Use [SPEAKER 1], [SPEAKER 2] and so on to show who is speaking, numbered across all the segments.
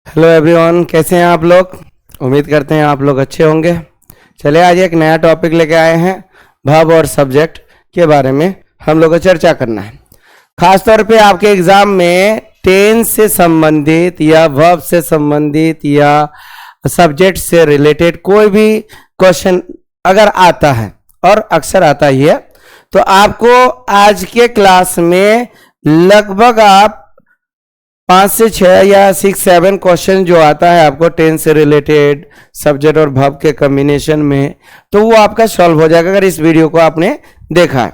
[SPEAKER 1] Hello everyone, कैसे हैं आप लोग। उम्मीद करते हैं आप लोग अच्छे होंगे। चलिए आज एक नया टॉपिक लेके आए हैं, वर्ब और सब्जेक्ट के बारे में हम लोग को चर्चा करना है। खासतौर पे आपके एग्जाम में टेंस से संबंधित या वर्ब से संबंधित या सब्जेक्ट से रिलेटेड कोई भी क्वेश्चन अगर आता है, और अक्सर आता ही है, तो आपको आज के क्लास में लगभग आप 5 से 6 या 6-7 क्वेश्चन जो आता है आपको टेंस से रिलेटेड सब्जेक्ट और वर्ब के कॉम्बिनेशन में, तो वो आपका सॉल्व हो जाएगा अगर इस वीडियो को आपने देखा है।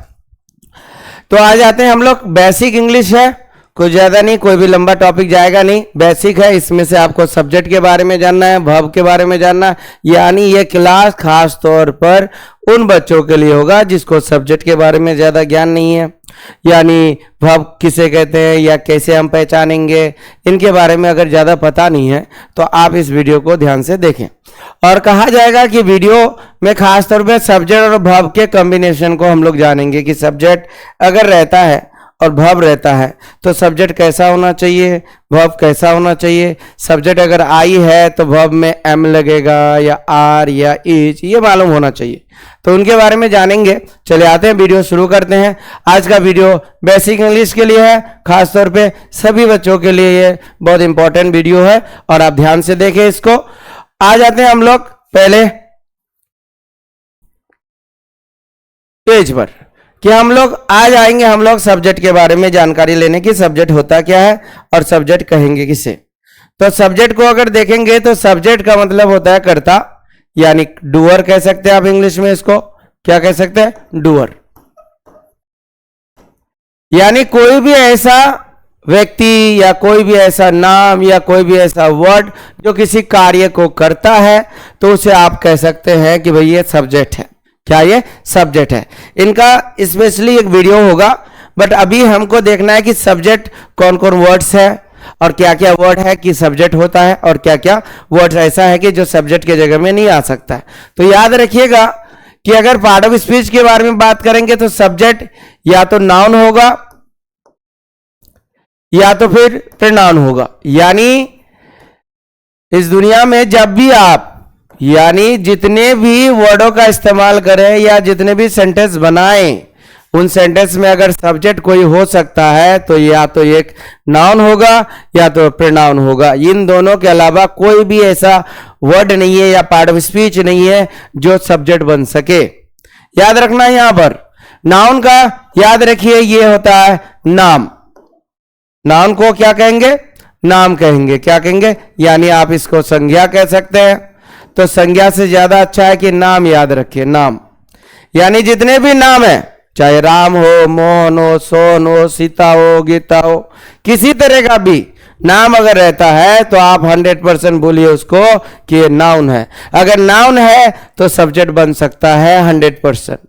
[SPEAKER 1] तो आज आते हैं हम लोग, बेसिक इंग्लिश है, कुछ ज्यादा नहीं, कोई भी लंबा टॉपिक जाएगा नहीं, बेसिक है। इसमें से आपको सब्जेक्ट के बारे में जानना है, वर्ब के बारे में जानना है, यानी ये क्लास खास तौर पर उन बच्चों के लिए होगा जिसको सब्जेक्ट के बारे में ज्यादा ज्ञान नहीं है, यानी वर्ब किसे कहते हैं या कैसे हम पहचानेंगे, इनके बारे में अगर ज़्यादा पता नहीं है तो आप इस वीडियो को ध्यान से देखें। और कहा जाएगा कि वीडियो में खास तौर पे सब्जेक्ट और वर्ब के कॉम्बिनेशन को हम लोग जानेंगे कि सब्जेक्ट अगर रहता है और वर्ब रहता है तो सब्जेक्ट कैसा होना चाहिए, वर्ब कैसा होना चाहिए। सब्जेक्ट अगर आई है तो वर्ब में एम लगेगा या आर या इज, ये मालूम होना चाहिए, तो उनके बारे में जानेंगे। चले आते हैं, वीडियो शुरू करते हैं। आज का वीडियो बेसिक इंग्लिश के लिए है, खास तौर पे सभी बच्चों के लिए ये बहुत इंपॉर्टेंट वीडियो है और आप ध्यान से देखें इसको। आ जाते हैं हम लोग पहले पेज पर, कि हम लोग आज आएंगे हम लोग सब्जेक्ट के बारे में जानकारी लेने की, सब्जेक्ट होता क्या है और सब्जेक्ट कहेंगे किसे। तो सब्जेक्ट को अगर देखेंगे तो सब्जेक्ट का मतलब होता है कर्ता, यानी डूअर कह सकते हैं आप इंग्लिश में इसको, क्या कह सकते हैं, डूअर। यानी कोई भी ऐसा व्यक्ति या कोई भी ऐसा नाम या कोई भी ऐसा वर्ड जो किसी कार्य को करता है तो उसे आप कह सकते हैं कि भाई ये सब्जेक्ट है। क्या ये सब्जेक्ट है। इनका स्पेशली एक वीडियो होगा, बट अभी हमको देखना है कि सब्जेक्ट कौन कौन वर्ड्स है और क्या क्या वर्ड है कि सब्जेक्ट होता है और क्या क्या वर्ड्स ऐसा है कि जो सब्जेक्ट के जगह में नहीं आ सकता है। तो याद रखिएगा कि अगर पार्ट ऑफ स्पीच के बारे में बात करेंगे तो सब्जेक्ट या तो नाउन होगा या तो फिर प्रोनाउन होगा। यानी इस दुनिया में जब भी आप, यानी जितने भी वर्डों का इस्तेमाल करें या जितने भी सेंटेंस बनाएं, उन सेंटेंस में अगर सब्जेक्ट कोई हो सकता है तो या तो एक नाउन होगा या तो प्रोनाउन होगा। इन दोनों के अलावा कोई भी ऐसा वर्ड नहीं है या पार्ट ऑफ स्पीच नहीं है जो सब्जेक्ट बन सके। याद रखना यहां पर नाउन का, याद रखिए ये होता है नाम। नाउन को क्या कहेंगे, नाम कहेंगे। क्या कहेंगे, यानी आप इसको संज्ञा कह सकते हैं, तो संज्ञा से ज्यादा अच्छा है कि नाम याद रखिए। नाम यानी जितने भी नाम है, चाहे राम हो, मोहन हो, सोन हो, सीता हो, गीता हो, किसी तरह का भी नाम अगर रहता है तो आप 100% बोलिए उसको कि ये नाउन है। अगर नाउन है तो सब्जेक्ट बन सकता है 100%।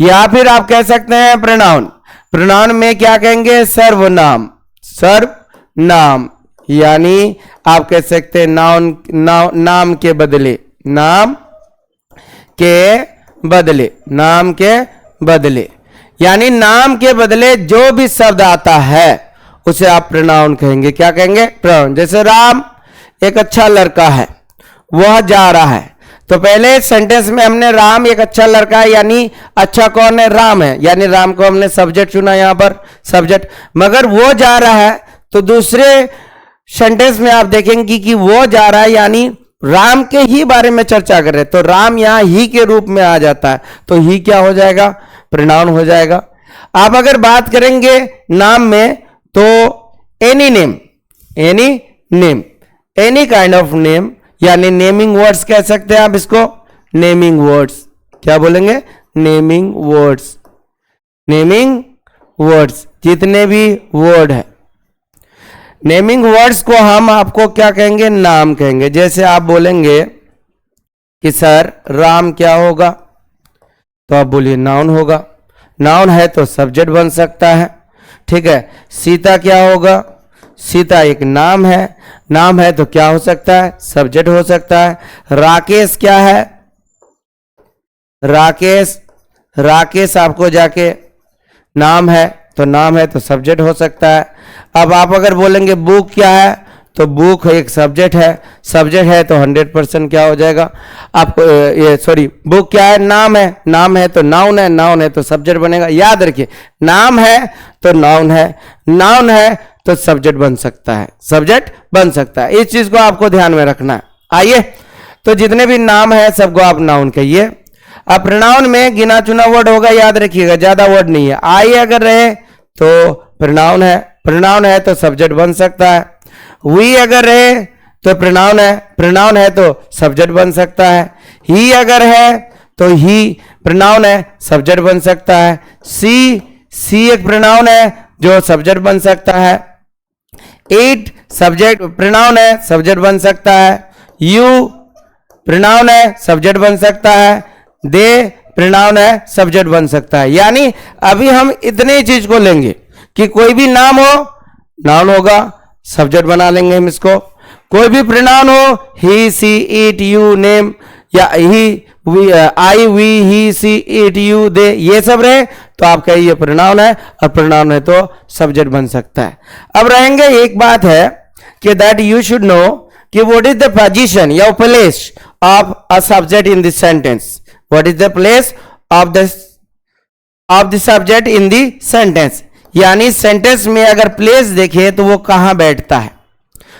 [SPEAKER 1] या फिर आप कह सकते हैं प्रोनाउन। प्रोनाउन में क्या कहेंगे, सर्वनाम। सर्वनाम यानी आप कह सकते हैं नाउन, नाम के बदले, नाम के बदले, नाम के बदले, यानी नाम के बदले जो भी शब्द आता है उसे आप प्रोनाउन कहेंगे। क्या कहेंगे, प्रोनाउन। जैसे राम एक अच्छा लड़का है, वह जा रहा है, तो पहले सेंटेंस में हमने राम एक अच्छा लड़का है, यानी अच्छा कौन है, राम है, यानी राम को हमने सब्जेक्ट चुना यहां पर, सब्जेक्ट। मगर वो जा रहा है तो दूसरे सेंटेंस में आप देखेंगे कि वो जा रहा है यानी राम के ही बारे में चर्चा कर रहे हैं, तो राम यहां ही के रूप में आ जाता है, तो ही क्या हो जाएगा, प्रोनाउन हो जाएगा। आप अगर बात करेंगे नाम में तो any name, any name, any kind of name, यानी नेमिंग वर्ड्स कह सकते हैं आप इसको, नेमिंग वर्ड्स। क्या बोलेंगे, नेमिंग वर्ड्स। नेमिंग वर्ड्स जितने भी वर्ड है, नेमिंग वर्ड्स को हम आपको क्या कहेंगे, नाम कहेंगे। जैसे आप बोलेंगे कि सर राम क्या होगा, तो आप बोलिए नाउन होगा। नाउन है तो सब्जेक्ट बन सकता है, ठीक है। सीता क्या होगा, सीता एक नाम है, नाम है तो क्या हो सकता है, सब्जेक्ट हो सकता है। राकेश क्या है, राकेश, राकेश आपको जाके नाम है तो नाम है तो सब्जेक्ट हो सकता है। अब आप अगर बोलेंगे बुक क्या है, तो बुक एक सब्जेक्ट है तो 100% क्या हो जाएगा आपको, ये सॉरी, बुक क्या है, नाम है तो नाउन है तो सब्जेक्ट बनेगा। याद रखिए, नाम है तो नाउन है तो सब्जेक्ट बन सकता है। इस चीज को आपको ध्यान में रखना है। आइए, तो जितने भी नाम है सबको आप नाउन कहिए। अब प्रोनाउन में गिना चुना वर्ड होगा, याद रखिएगा, ज्यादा वर्ड नहीं है। आई अगर रहे तो प्रोनाउन है तो सब्जेक्ट बन सकता है। वी अगर रहे तो प्रोनाउन है तो सब्जेक्ट बन सकता है। ही अगर है तो ही प्रोनाउन है, सब्जेक्ट बन सकता है। सी एक प्रोनाउन है जो सब्जेक्ट बन सकता है। इट सब्जेक्ट प्रोनाउन है, सब्जेक्ट बन सकता है। यू प्रोनाउन है, सब्जेक्ट बन सकता है। दे प्रोनाउन है, सब्जेक्ट बन सकता है। यानी अभी हम इतने चीज को लेंगे कि कोई भी नाम हो, नाउन होगा, सब्जेक्ट बना लेंगे हम इसको। कोई भी प्रोनाउन हो, he she it you name, या he I we he she it you they, ये सब रहे तो आप कहिए प्रोनाउन है, और प्रोनाउन है तो सब्जेक्ट बन सकता है। अब रहेंगे, एक बात है कि दैट यू शुड नो कि व्हाट इज द पोजीशन या place of a subject in this sentence. What is the place of the subject in the sentence, यानी सेंटेंस में अगर प्लेस देखे तो वो कहां बैठता है।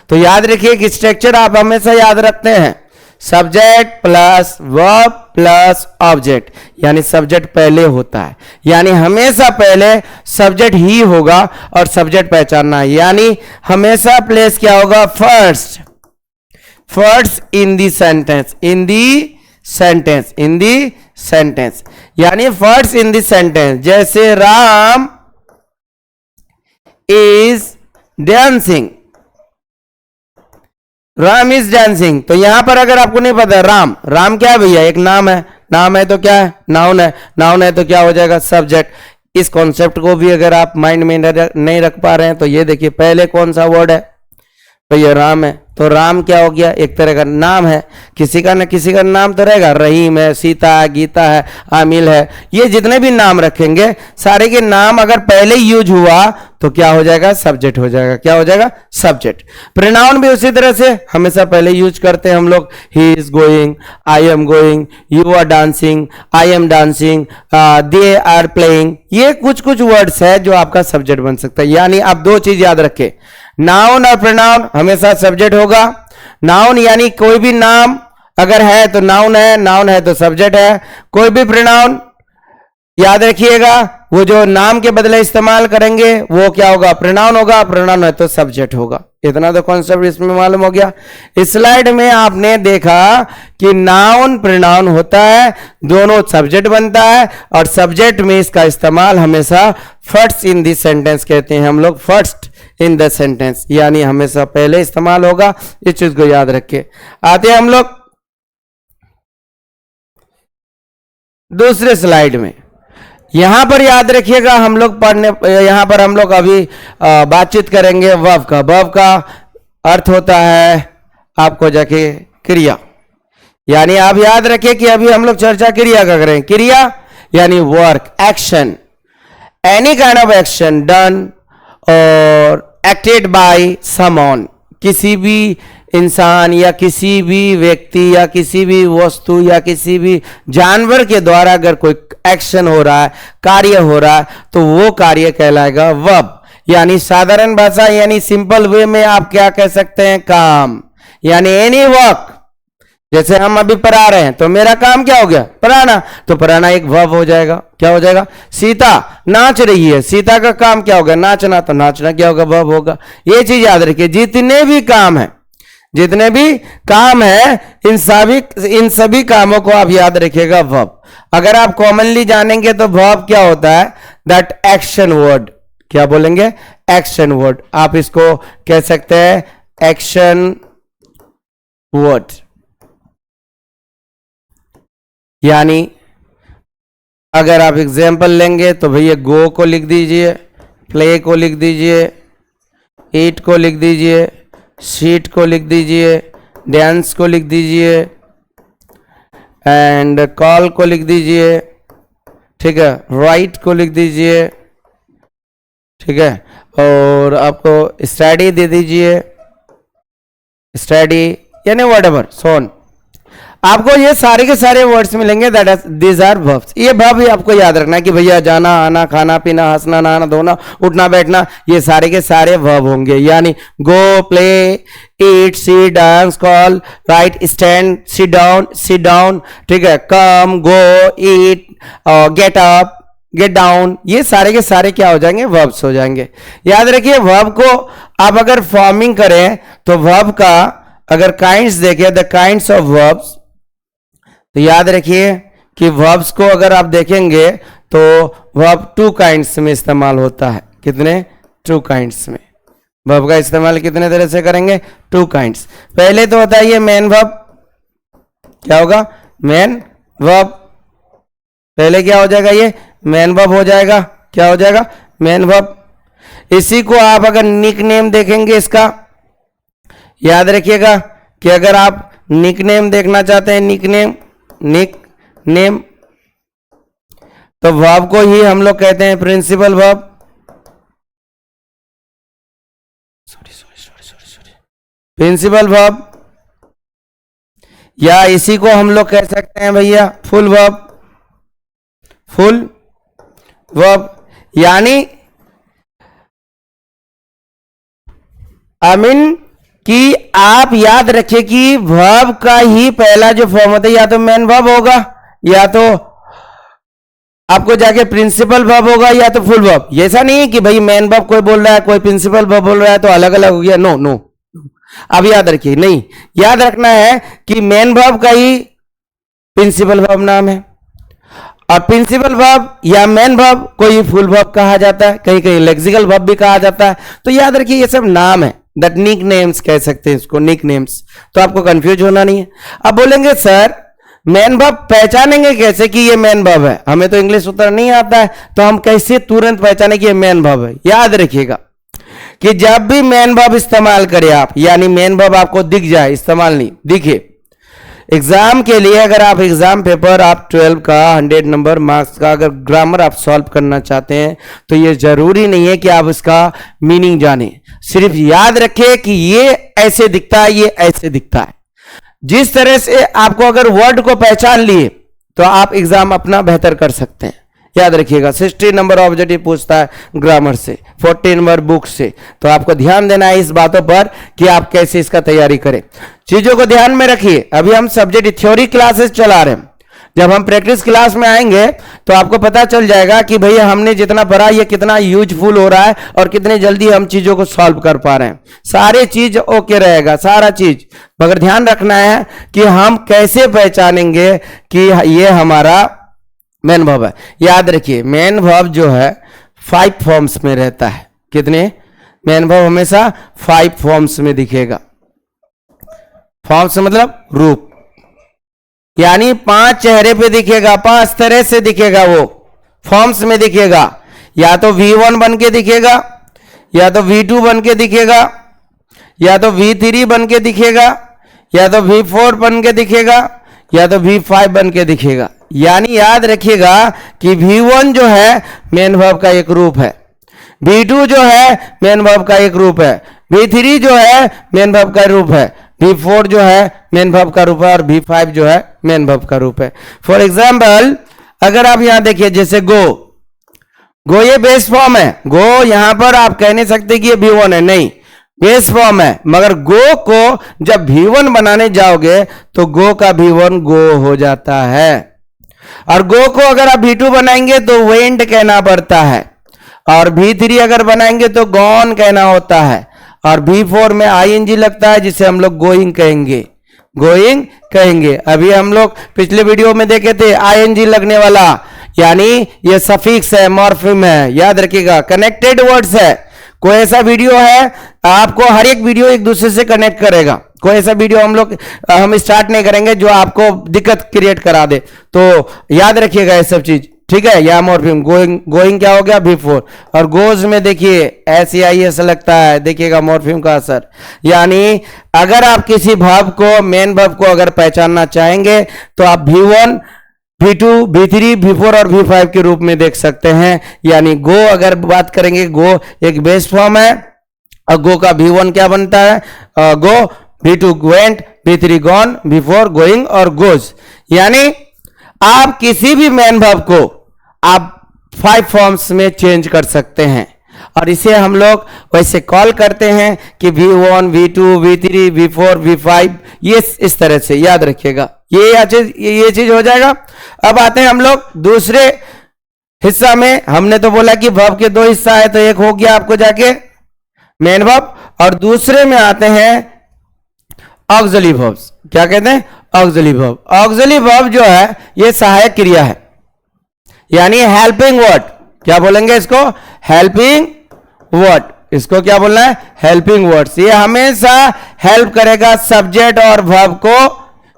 [SPEAKER 1] तो याद रखिए कि स्ट्रक्चर आप हमेशा याद रखते हैं, subject plus verb plus object, यानी सब्जेक्ट पहले होता है, यानी हमेशा पहले सब्जेक्ट ही होगा और सब्जेक्ट पहचानना है। यानी हमेशा प्लेस क्या होगा, फर्स्ट इन दी सेंटेंस, यानी फर्स्ट इन दी सेंटेंस। जैसे राम इज डांसिंग, तो यहां पर अगर आपको नहीं पता, राम क्या है भैया, एक नाम है तो क्या है, नाउन है तो क्या हो जाएगा, सब्जेक्ट। इस कॉन्सेप्ट को भी अगर आप माइंड में नहीं रख पा रहे हैं तो ये देखिए, पहले कौन सा वर्ड है भैया, राम है, तो राम क्या हो गया, एक तरह का नाम है। किसी का न किसी का नाम तो रहेगा, रहीम है, सीता है, गीता है, आमिल है, ये जितने भी नाम रखेंगे सारे के नाम अगर पहले यूज हुआ तो क्या हो जाएगा, सब्जेक्ट हो जाएगा। क्या हो जाएगा, सब्जेक्ट। प्रोनाउन भी उसी तरह से हमेशा पहले यूज करते हैं हम लोग, he is going, I am going, you are dancing, I am dancing, they are playing, ये कुछ वर्ड्स है जो आपका सब्जेक्ट बन सकता है। यानी आप दो चीज याद रखें, नाउन और प्रोनाउन हमेशा सब्जेक्ट होगा। नाउन यानी कोई भी नाम अगर है तो नाउन है तो सब्जेक्ट है। कोई भी प्रोनाउन याद रखिएगा, वो जो नाम के बदले इस्तेमाल करेंगे वो क्या होगा, प्रोनाउन होगा, प्रोनाउन है तो सब्जेक्ट होगा। इतना तो कॉन्सेप्ट इसमें मालूम हो गया। इस स्लाइड में आपने देखा कि नाउन प्रोनाउन होता है, दोनों सब्जेक्ट बनता है, और सब्जेक्ट में इसका इस्तेमाल हमेशा फर्स्ट इन दिस सेंटेंस कहते हैं हम लोग, फर्स्ट इन द सेंटेंस, यानी हमेशा पहले इस्तेमाल होगा। इस चीज को याद रखिए। आते हैं हम लोग दूसरे स्लाइड में। यहां पर याद रखिएगा, हम लोग यहां पर हम लोग अभी बातचीत करेंगे वर्ब का। वर्ब का अर्थ होता है आपको जाके क्रिया, यानी आप याद रखिए कि अभी हम लोग चर्चा क्रिया का करें। क्रिया यानी work, action, any kind of action done और एक्टेड बाय समवन, किसी भी इंसान या किसी भी व्यक्ति या किसी भी वस्तु या किसी भी जानवर के द्वारा अगर कोई एक्शन हो रहा है, कार्य हो रहा है, तो वो कार्य कहलाएगा वर्ब। यानी साधारण भाषा यानी सिंपल वे में आप क्या कह सकते हैं, काम, यानी एनी वर्क। जैसे हम अभी पढ़ा रहे हैं तो मेरा काम क्या हो गया, पढ़ाना, तो पढ़ाना एक वर्ब हो जाएगा। क्या हो जाएगा, सीता नाच रही है, सीता का काम क्या होगा, नाचना, तो नाचना क्या होगा, वर्ब होगा। ये चीज याद रखिए, जितने भी काम है इन सभी कामों को आप याद रखिएगा वर्ब। अगर आप कॉमनली जानेंगे तो वर्ब क्या होता है, दैट एक्शन वर्ड। क्या बोलेंगे, एक्शन वर्ड। आप इसको कह सकते हैं एक्शन वर्ड। यानी अगर आप एग्जाम्पल लेंगे तो भैया गो को लिख दीजिए, प्ले को लिख दीजिए, ईट को लिख दीजिए, शीट को लिख दीजिए, डांस को लिख दीजिए, एंड कॉल को लिख दीजिए, ठीक है, राइट को लिख दीजिए, ठीक है, और आपको स्टडी दे दीजिए, स्टडी यानी व्हाटएवर सोन, आपको ये सारे के सारे वर्ड्स मिलेंगे दैट दीज आर वर्ब्स। ये वर्ब ही आपको याद रखना कि भैया जाना आना खाना पीना हंसना नहाना धोना उठना बैठना ये सारे के सारे वर्ब होंगे। यानी go, play, eat, see, dance, call, write, stand, sit down, ठीक है, come, go, eat, get up, get down, ये सारे के सारे क्या हो जाएंगे, वर्ब्स हो जाएंगे। याद रखिए वर्ब को आप अगर फॉर्मिंग करें तो वर्ब का अगर काइंड्स देखें, द काइंड्स ऑफ वर्ब्स, तो याद रखिए कि वर्ब्स को अगर आप देखेंगे तो वर्ब 2 काइंड्स में इस्तेमाल होता है। कितने? 2 काइंड्स में। वर्ब का इस्तेमाल कितने तरह से करेंगे? 2 काइंड्स। पहले तो होता है ये मेन वर्ब, क्या होगा? Main verb. पहले क्या हो जाएगा? ये मेन वर्ब हो जाएगा। क्या हो जाएगा? Main verb. इसी को आप अगर निक नेम देखेंगे इसका, याद रखिएगा कि अगर आप निक नेम देखना चाहते हैं, निक नेम, तो वर्ब को ही हम लोग कहते हैं प्रिंसिपल वर्ब। प्रिंसिपल वर्ब, या इसी को हम लोग कह सकते हैं भैया फुल वर्ब। फुल वर्ब यानी कि आप याद रखिए कि वर्ब का ही पहला जो फॉर्म होता है या तो मेन वर्ब होगा या तो आपको जाके प्रिंसिपल वर्ब होगा या तो फुल वर्ब। ऐसा नहीं है कि भाई मेन वर्ब कोई बोल रहा है कोई प्रिंसिपल वर्ब बोल रहा है तो अलग अलग हो गया। नो नो, अब याद रखिए, नहीं, याद रखना है कि मेन वर्ब का ही प्रिंसिपल वर्ब नाम है और प्रिंसिपल वर्ब या मेन वर्ब को ही फुल वर्ब कहा जाता है, कहीं कहीं लेक्सिकल वर्ब भी कहा जाता है। तो याद रखिए ये सब नाम है, दैट निक नेम्स कह सकते हैं इसको, निक नेम्स। तो आपको कंफ्यूज होना नहीं है। अब बोलेंगे सर मेन वर्ब पहचानेंगे कैसे कि ये मेन वर्ब है? हमें तो इंग्लिश उतना नहीं आता है, तो हम कैसे तुरंत पहचाने कि ये मेन वर्ब है? याद रखिएगा कि जब भी मेन वर्ब इस्तेमाल करें आप, यानी मेन वर्ब आपको दिख जाए, इस्तेमाल नहीं दिखे, एग्जाम के लिए अगर आप एग्जाम पेपर आप 12 का 100 नंबर मार्क्स का अगर ग्रामर आप सॉल्व करना चाहते हैं तो ये जरूरी नहीं है कि आप इसका मीनिंग जाने, सिर्फ याद रखें कि ये ऐसे दिखता है, ये ऐसे दिखता है। जिस तरह से आपको अगर वर्ड को पहचान लिए तो आप एग्जाम अपना बेहतर कर सकते हैं। याद रखिएगा 60 नंबर ऑब्जेक्टिव पूछता है ग्रामर से, 40 नंबर बुक से, तो आपको ध्यान देना है इस बातों पर कि आप कैसे इसका तैयारी करें। चीजों को ध्यान में रखिए। अभी हम सब्जेक्ट थ्योरी क्लासेस चला रहे हैं, जब हम प्रैक्टिस क्लास में आएंगे तो आपको पता चल जाएगा कि भैया हमने जितना पढ़ा ये कितना यूजफुल हो रहा है और कितने जल्दी हम चीजों को सॉल्व कर पा रहे हैं। सारे चीज ओके रहेगा, सारा चीज, मगर ध्यान रखना है कि हम कैसे पहचानेंगे कि ये हमारा मेन वर्ब है। याद रखिए मेन वर्ब जो है 5 फॉर्म्स में रहता है। कितने? मेन वर्ब हमेशा 5 फॉर्म्स में दिखेगा। फॉर्म्स मतलब रूप, यानी 5 चेहरे पे दिखेगा, 5 तरह से दिखेगा, वो फॉर्म्स में दिखेगा। या तो V1 बन के दिखेगा, या तो V2 बन के दिखेगा, या तो V3 बन के दिखेगा, या तो V4 बन के दिखेगा, या तो V5 बन के दिखेगा। यानी याद रखिएगा कि V1 जो है मेन वर्ब का एक रूप है, V2 जो है मेन वर्ब का एक रूप है, V3 जो है मेन वर्ब का रूप है, V4 जो है मेन वर्ब का रूप है और V5 जो है मेन वर्ब का रूप है। फॉर एग्जाम्पल अगर आप यहां देखिए जैसे गो ये बेस फॉर्म है। गो यहां पर आप कह नहीं सकते कि ये V1 है, नहीं, बेस फॉर्म है। मगर गो को जब V1 बनाने जाओगे तो गो का V1 गो हो जाता है, और गो को अगर आप V2 बनाएंगे तो वेंट कहना पड़ता है, और V3 अगर बनाएंगे तो गॉन कहना होता है, और V4 में ING लगता है जिसे हम लोग गोइंग कहेंगे। अभी हम लोग पिछले वीडियो में देखे थे ING लगने वाला, यानी ये सफिक्स है, मॉर्फिम है। याद रखिएगा कनेक्टेड वर्ड्स है। कोई ऐसा वीडियो है, आपको हर एक वीडियो एक दूसरे से कनेक्ट करेगा। कोई ऐसा वीडियो हम स्टार्ट नहीं करेंगे जो आपको दिक्कत क्रिएट करा दे। तो याद रखिएगा ये सब चीज, ठीक है। या मॉर्फिम गोइंग क्या हो गया? V4। और गोज में देखिए SEIS लगता है, देखिएगा मॉर्फिम का असर। यानी अगर आप किसी वर्ब को, मेन वर्ब को अगर पहचानना चाहेंगे तो आप V1, V2, V3, V4 और V5 के रूप में देख सकते हैं। यानी गो अगर बात करेंगे, गो एक बेस फॉर्म है और गो का V1 क्या बनता है? गो V2 went, V3 gone, V4 going और goes। यानी आप किसी भी मेन वर्ब को आप 5 फॉर्म्स में चेंज कर सकते हैं और इसे हम लोग वैसे कॉल करते हैं कि V1, V2, V3, V4, V5, ये इस तरह से याद रखिएगा। ये चीज हो जाएगा। अब आते हैं हम लोग दूसरे हिस्सा में। हमने तो बोला कि वर्ब के 2 हिस्सा है, तो एक हो गया आपको जाके मेन वर्ब और दूसरे में आते हैं ऑक्सिलरी वर्ब्स। क्या कहते हैं? Auxiliary verb. ऑक्सिलरी वर्ब जो है ये सहायक क्रिया है, यानी हेल्पिंग वर्ड। क्या बोलेंगे इसको? Helping word. इसको क्या बोलना है? Helping words. ये हमेशा हेल्प करेगा सब्जेक्ट और वर्ब को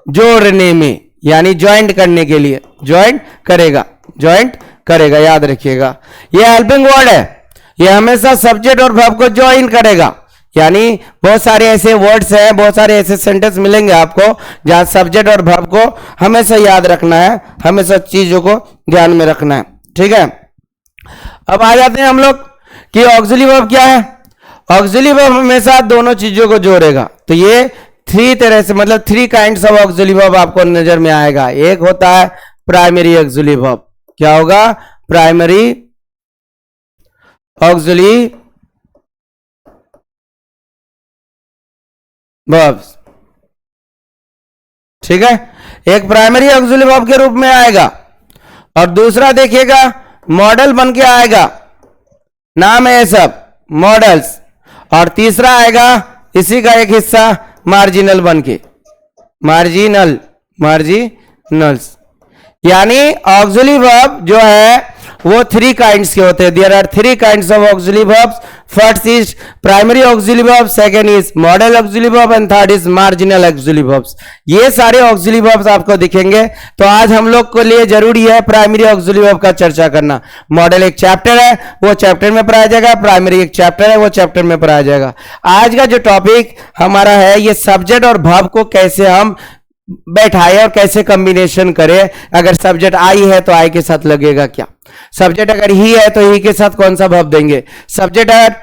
[SPEAKER 1] जोड़ने में, यानी ज्वाइंट करने के लिए ज्वाइंट करेगा, याद रखिएगा। ये हेल्पिंग वर्ड है, ये हमेशा सब्जेक्ट और वर्ब को ज्वाइन करेगा। यानी बहुत सारे ऐसे वर्ड्स हैं, बहुत सारे ऐसे सेंटेंस मिलेंगे आपको जहां सब्जेक्ट और वर्ब को हमेशा याद रखना है, हमेशा चीजों को ध्यान में रखना है। ठीक है, अब आ जाते हैं हम लोग कि ऑक्सिलरी वर्ब क्या है। ऑक्सिलरी वर्ब हमेशा दोनों चीजों को जोड़ेगा। तो ये 3 तरह से, मतलब 3 काइंड्स ऑफ ऑक्सिलरी वर्ब आपको नजर में आएगा। एक होता है प्राइमरी ऑक्सिलरी वर्ब। क्या होगा? Primary auxiliary verbs. ठीक है, एक प्राइमरी ऑक्सिलरी वर्ब के रूप में आएगा और दूसरा देखिएगा मॉडल बन के आएगा, नाम है ये सब मॉडल्स। और तीसरा आएगा इसी का एक हिस्सा मार्जिनल बन के, मार्जिनल्स। यानी ऑक्सिलरी वर्ब जो है वो 3 काइंड्स के होते हैं। There are 3 kinds of auxiliary verbs. First is primary auxiliary verb, second is modal auxiliary verb and third is marginal auxiliary verbs. ये सारे ऑक्सिलरी वर्ब्स आपको दिखेंगे। तो आज हम लोग के लिए जरूरी है प्राइमरी ऑक्सिलरी वर्ब का चर्चा करना। मॉडल एक चैप्टर है, वो चैप्टर में पढ़ाया जाएगा। प्राइमरी एक चैप्टर है, वो चैप्टर में पढ़ाया जाएगा। आज का जो टॉपिक हमारा है ये सब्जेक्ट और वर्ब को कैसे हम बैठाए और कैसे कॉम्बिनेशन करें। अगर सब्जेक्ट आई है तो आई के साथ लगेगा क्या, सब्जेक्ट अगर ही है तो ही के साथ कौन सा वर्ब देंगे, सब्जेक्ट अगर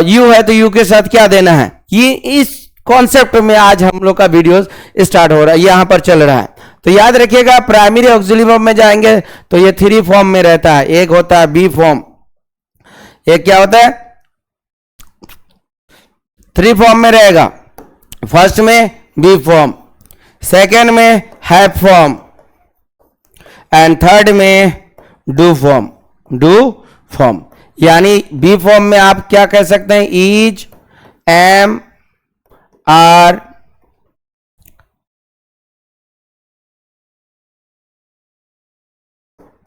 [SPEAKER 1] यू है तो यू के साथ क्या देना है। ये इस कॉन्सेप्ट में आज हम लोग का वीडियो स्टार्ट हो रहा है, यहां पर चल रहा है। तो याद रखिएगा प्राइमरी ऑक्सिलरी वर्ब में जाएंगे तो ये 3 फॉर्म में रहता है। एक होता है बी फॉर्म, एक क्या होता है 3 फॉर्म में रहेगा। फर्स्ट में बी फॉर्म, सेकेंड में हैव फॉर्म एंड थर्ड में डू फॉर्म। यानी बी फॉर्म में आप क्या कह सकते हैं? इज, एम, आर,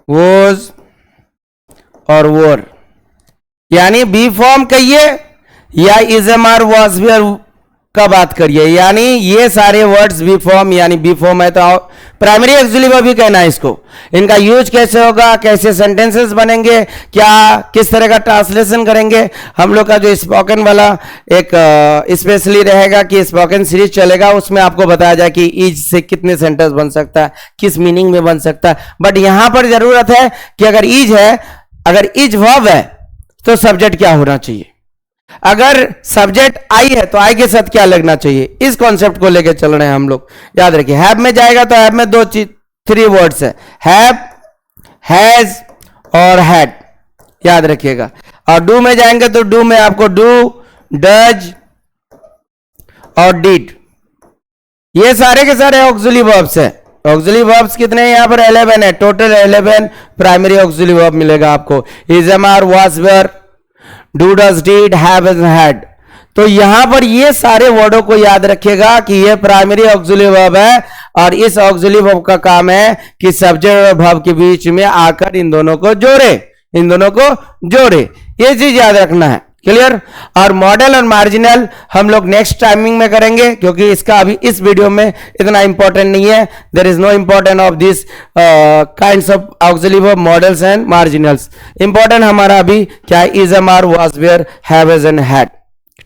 [SPEAKER 1] वॉज और वोर। यानी बी फॉर्म कहिए या is, am, are, was, were का बात करिए। यानी ये सारे वर्ड्स बी फॉर्म, यानी बी फॉर्म है तो प्राइमरी ऑक्सिलरी वर्ब भी कहना है इसको। इनका यूज कैसे होगा, कैसे सेंटेंसेस बनेंगे, क्या किस तरह का ट्रांसलेशन करेंगे। हम लोग का जो स्पोकन वाला एक स्पेशली रहेगा कि स्पोकन सीरीज चलेगा, उसमें आपको बताया जाए कि इज से कितने सेंटेंस बन सकता है, किस मीनिंग में बन सकता है। बट यहां पर जरूरत है कि अगर इज है, अगर इज वर्ब है तो सब्जेक्ट क्या होना चाहिए। अगर सब्जेक्ट आई है तो आई के साथ क्या लगना चाहिए। इस कॉन्सेप्ट को लेकर चल रहे हैं हम लोग। याद रखिए हैव में जाएगा तो हैव में 3 वर्ड्स है, हैव, हैज और हैड, याद रखिएगा। और डू में जाएंगे तो डू में आपको डू, डज और डिड, ये सारे के सारे ऑक्सिलरी वर्ब्स है। ऑक्सिलरी वर्ब्स कितने हैं यहाँ पर? 11 है, टोटल 11 प्राइमरी ऑक्सिलरी वर्ब मिलेगा आपको। Is, am, are, was, were, do, does, did, have and had. तो यहां पर ये सारे वर्डों को याद रखिएगा कि ये प्राइमरी ऑक्सिलरी वर्ब है और इस ऑक्सिलरी वर्ब का काम है कि सब्जेक्ट और वर्ब के बीच में आकर इन दोनों को जोड़े। ये चीज याद रखना है। क्लियर? और मॉडल और मार्जिनल हम लोग नेक्स्ट टाइमिंग में करेंगे क्योंकि इसका अभी इस वीडियो में इतना इंपॉर्टेंट नहीं है। There is no important of this kinds of auxiliary verb, models and marginals. Important हमारा अभी क्या है? Is, am, are, was, were, have and had.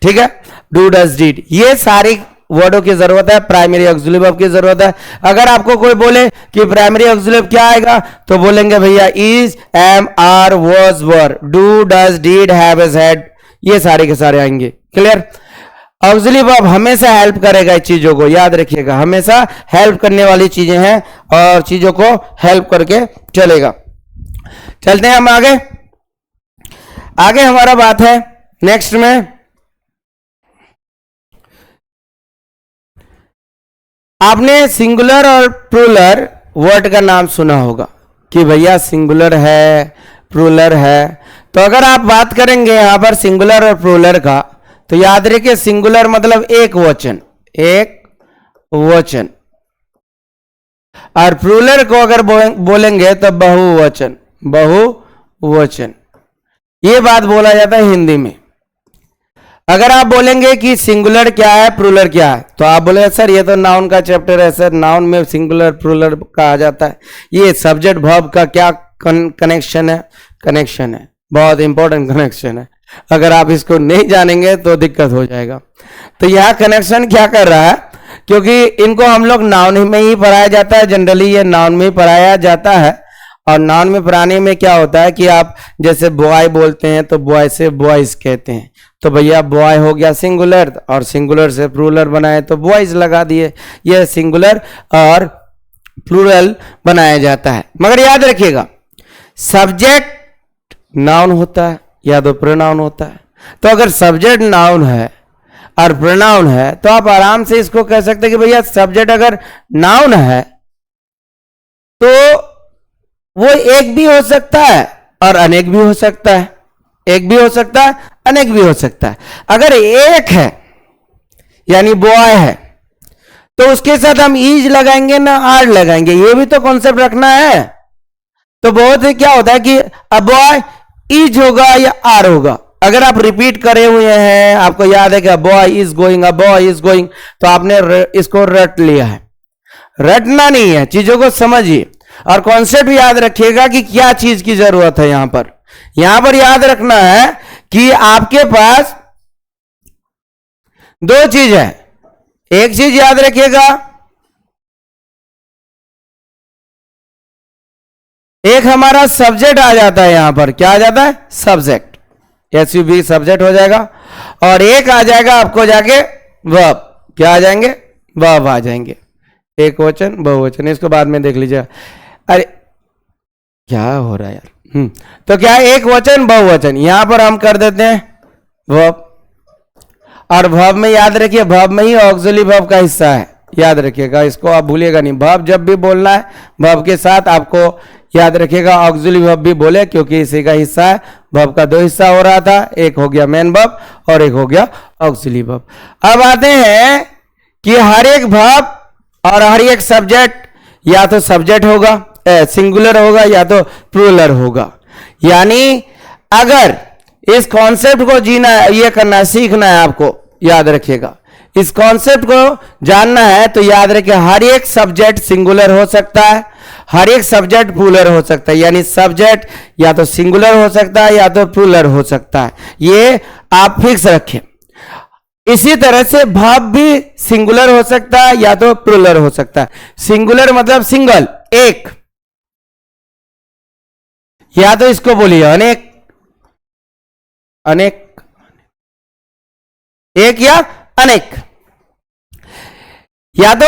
[SPEAKER 1] ठीक है, डू, डज, डिड, ये सारी वर्डों की जरूरत है, प्राइमरी ऑक्सिलरी वर्ब की जरूरत है। अगर आपको कोई बोले कि प्राइमरी ऑक्सिलरी वर्ब क्या आएगा तो बोलेंगे भैया is, am, are, was, were, do, does, did, have, had, ये सारे के सारे आएंगे। क्लियर? ऑक्सिलरी वर्ब हमेशा हेल्प करेगा इस चीजों को, याद रखिएगा, हमेशा हेल्प करने वाली चीजें हैं और चीजों को हेल्प करके चलेगा। चलते हैं हम आगे। आगे हमारा बात है नेक्स्ट में, आपने सिंगुलर और प्लूरल वर्ड का नाम सुना होगा कि भैया सिंगुलर है, प्लूरल है। तो अगर आप बात करेंगे यहां पर सिंगुलर और प्लूरल का, तो याद रखिए सिंगुलर मतलब एक वचन, एक वचन, और प्लूरल को अगर बोलेंगे तो बहुवचन, बहुवचन। ये बात बोला जाता है हिंदी में। अगर आप बोलेंगे कि सिंगुलर क्या है, प्लूरल क्या है, तो आप बोले सर ये तो नाउन का चैप्टर है सर, नाउन में सिंगुलर प्लूरल कहा जाता है, ये सब्जेक्ट वर्ब का क्या कनेक्शन है? कनेक्शन है, बहुत इंपॉर्टेंट कनेक्शन है। अगर आप इसको नहीं जानेंगे तो दिक्कत हो जाएगा। तो यह कनेक्शन क्या कर रहा है, क्योंकि इनको हम लोग नाउन में ही पढ़ाया जाता है, जनरली ये नाउन में ही पढ़ाया जाता है। और नाउन में पढ़ाने में क्या होता है कि आप जैसे बॉय बोलते हैं तो बॉय से बॉयज कहते हैं, तो भैया बॉय हो गया सिंगुलर, और सिंगुलर से प्लूरल बनाए तो बॉयज लगा दिए, यह सिंगुलर और प्लूरल बनाया जाता है। मगर याद रखिएगा सब्जेक्ट नाउन होता है या तो प्रोनाउन होता है। तो अगर सब्जेक्ट नाउन है और प्रोनाउन है तो आप आराम से इसको कह सकते हैं कि भैया सब्जेक्ट अगर नाउन है तो वो एक भी हो सकता है और अनेक भी हो सकता है, एक भी हो सकता है, अनेक भी हो सकता है। अगर एक है यानी बॉय है तो उसके साथ हम इज लगाएंगे ना आर लगाएंगे, ये भी तो कॉन्सेप्ट रखना है। तो बहुत ही क्या होता है कि अ बॉय इज होगा या आर होगा। अगर आप रिपीट करे हुए हैं, आपको याद है कि a boy is going, a boy is going, तो आपने इसको रट लिया है। रटना नहीं है, चीजों को समझिए और कॉन्सेप्ट याद रखिएगा कि क्या चीज की जरूरत है। यहां पर याद रखना है कि आपके पास दो चीज है। एक चीज याद रखिएगा, एक हमारा सब्जेक्ट आ जाता है, यहां पर क्या आ जाता है? सब्जेक्ट, एसयूबी सब्जेक्ट हो जाएगा, और एक आ जाएगा आपको जाके वर्ब, क्या आ जाएंगे? वर्ब आ जाएंगे, एक वचन बहुवचन। इसको बाद में देख लीजिए। अरे क्या हो रहा है यार। तो क्या है? एक वचन बहुवचन, यहां पर हम कर देते हैं वर्ब, और वर्ब में याद रखिए वर्ब में ही ऑक्सिलरी वर्ब का हिस्सा है, याद रखिएगा, इसको आप भूलिएगा नहीं। वर्ब जब भी बोलना है वर्ब के साथ आपको याद रखिएगा ऑक्सिलरी वर्ब भी बोले, क्योंकि इसी का हिस्सा है। वर्ब का दो हिस्सा हो रहा था, एक हो गया मेन वर्ब और एक हो गया ऑक्सिलरी वर्ब। अब आते हैं कि हर एक वर्ब और हर एक सब्जेक्ट या तो सब्जेक्ट होगा, सिंगुलर होगा, या तो प्लूरल होगा। यानी अगर इस कॉन्सेप्ट को जीना है, ये करना है, सीखना है, आपको याद रखिएगा, इस कॉन्सेप्ट को जानना है तो याद रखिए हर एक सब्जेक्ट सिंगुलर हो सकता है, हर एक सब्जेक्ट प्लूरल हो सकता है। यानी सब्जेक्ट या तो सिंगुलर हो सकता है या तो प्लूरल हो सकता है, ये आप फिक्स रखें। इसी तरह से वर्ब भी सिंगुलर हो सकता है या तो प्लूरल हो सकता है। सिंगुलर मतलब सिंगल, एक, या तो इसको बोलिए अनेक, अनेक, एक या अनेक, या तो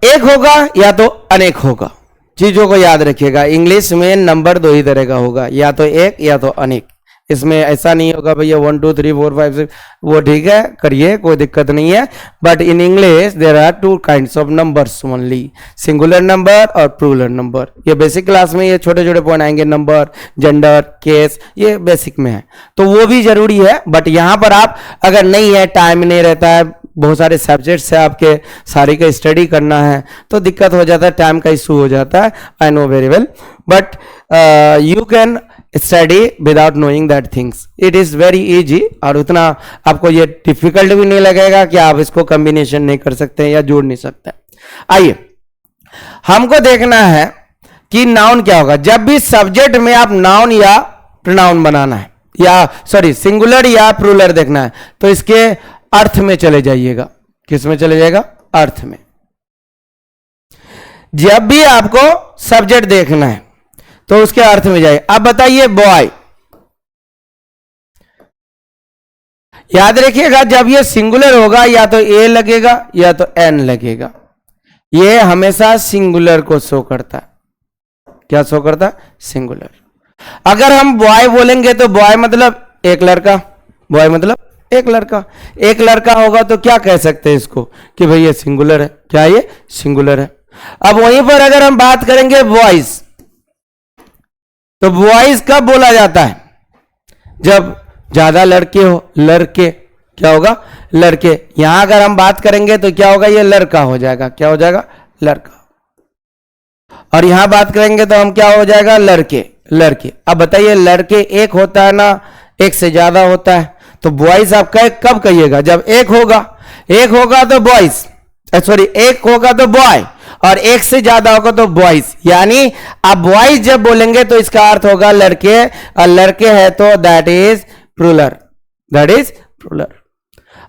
[SPEAKER 1] एक होगा या तो अनेक होगा। चीजों को याद रखिएगा, इंग्लिश में नंबर दो ही तरह का होगा, या तो एक या तो अनेक। इसमें ऐसा नहीं होगा भैया 1 2 3 4 5 6, वो ठीक है करिए, कोई दिक्कत नहीं है। But in English there are 2 kinds of numbers only, singular number और प्लूरल नंबर। ये बेसिक क्लास में ये छोटे छोटे पॉइंट आएंगे, नंबर, जेंडर, केस, ये बेसिक में है, तो वो भी जरूरी है। बट यहां पर आप अगर नहीं है, टाइम नहीं रहता है, बहुत सारे सब्जेक्ट्स है आपके, सारी का स्टडी करना है, तो दिक्कत हो जाता है, टाइम का इशू हो जाता है, I know very well. But you can study without knowing that things, it is very easy, और उतना आपको ये डिफिकल्ट भी नहीं लगेगा कि आप इसको कॉम्बिनेशन नहीं कर सकते या जोड़ नहीं सकते। आइए हमको देखना है कि नाउन क्या होगा। जब भी सब्जेक्ट में आप नाउन या प्रोनाउन बनाना है, या सॉरी सिंगुलर या प्लूरल देखना है, तो इसके अर्थ में चले जाइएगा। किस में चले जाएगा? अर्थ में। जब भी आपको सब्जेक्ट देखना है तो उसके अर्थ में जाइए। अब बताइए बॉय, याद रखिएगा जब ये सिंगुलर होगा या तो ए लगेगा या तो एन लगेगा, ये हमेशा सिंगुलर को शो करता है। क्या शो करता है? सिंगुलर। अगर हम बॉय बोलेंगे तो बॉय मतलब एक लड़का, बॉय मतलब एक लड़का, एक लड़का होगा तो क्या कह सकते हैं इसको कि भाई ये सिंगुलर है। क्या ये सिंगुलर है? अब वहीं पर अगर हम बात करेंगे बॉयज, तो बॉयज कब बोला जाता है? जब ज्यादा लड़के हो, लड़के क्या होगा? लड़के। यहां अगर हम बात करेंगे तो क्या होगा? ये लड़का हो जाएगा। क्या हो जाएगा? लड़का। और यहां बात करेंगे तो हम क्या हो जाएगा? लड़के, लड़के। अब बताइए लड़के एक होता है ना, एक से ज्यादा होता है, तो बॉयज आप कब कहिएगा? जब एक होगा, एक होगा तो बॉयज, सॉरी एक होगा तो बॉय, और एक से ज्यादा होगा तो बॉयज। यानी आप बॉयज जब बोलेंगे तो इसका अर्थ होगा लड़के, और लड़के है तो that is plural, that is plural.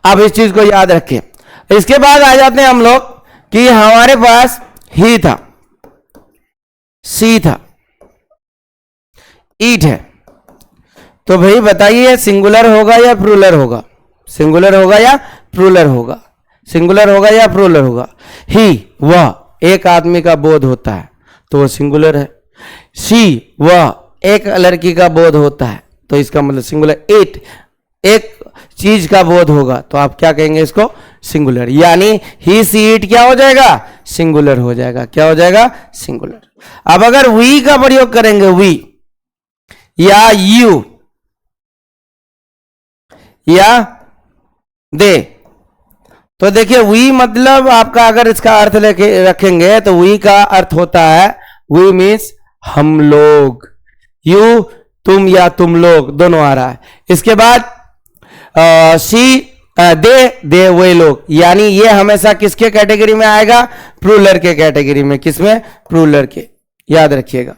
[SPEAKER 1] आप इस चीज को याद रखें। इसके बाद आ जाते हैं हम लोग कि हमारे पास ही था, सी था, ईट है, तो भाई बताइए सिंगुलर होगा या प्लूरल होगा? सिंगुलर होगा या प्लूरल होगा? सिंगुलर होगा या प्लूरल होगा? ही वह एक आदमी का बोध होता है तो वो सिंगुलर है। शी वह एक लड़की का बोध होता है तो इसका मतलब सिंगुलर। इट एक चीज का बोध होगा तो आप क्या कहेंगे? इसको सिंगुलर। यानी ही सी इट क्या हो जाएगा? सिंगुलर हो जाएगा। क्या हो जाएगा? सिंगुलर। अब अगर वी का प्रयोग करेंगे, वी या यू या दे, तो देखिए वी मतलब आपका अगर इसका अर्थ लेके रखेंगे तो वी का अर्थ होता है, वी मीन्स हम लोग, यू तुम या तुम लोग दोनों आ रहा है। इसके बाद सी दे वे लोग, यानी ये हमेशा किसके कैटेगरी में आएगा? प्लूरल के कैटेगरी में। किसमें? प्लूरल के। याद रखिएगा।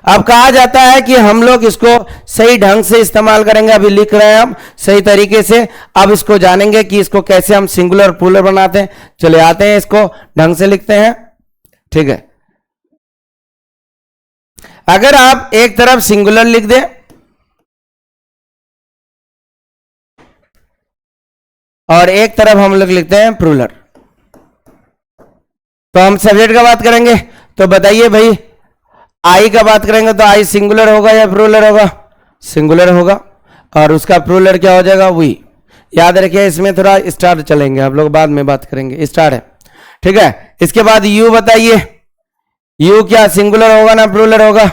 [SPEAKER 1] अब कहा जाता है कि हम लोग इसको सही ढंग से इस्तेमाल करेंगे। अभी लिख रहे हैं हम सही तरीके से, अब इसको जानेंगे कि इसको कैसे हम सिंगुलर और प्लूरल बनाते हैं। चले आते हैं, इसको ढंग से लिखते हैं। ठीक है, अगर आप एक तरफ सिंगुलर लिख दें और एक तरफ हम लोग लिखते हैं प्लूरल, तो हम सब्जेक्ट का बात करेंगे तो बताइए भाई, आई का बात करेंगे तो आई सिंगुलर होगा या प्लूरल होगा? सिंगुलर होगा। और उसका प्लूरल क्या हो जाएगा? वी। याद रखिए इसमें थोड़ा स्टार चलेंगे, आप लोग बाद में बात करेंगे, स्टार है। ठीक है, इसके बाद यू बताइए, यू क्या सिंगुलर होगा ना प्लूरल होगा?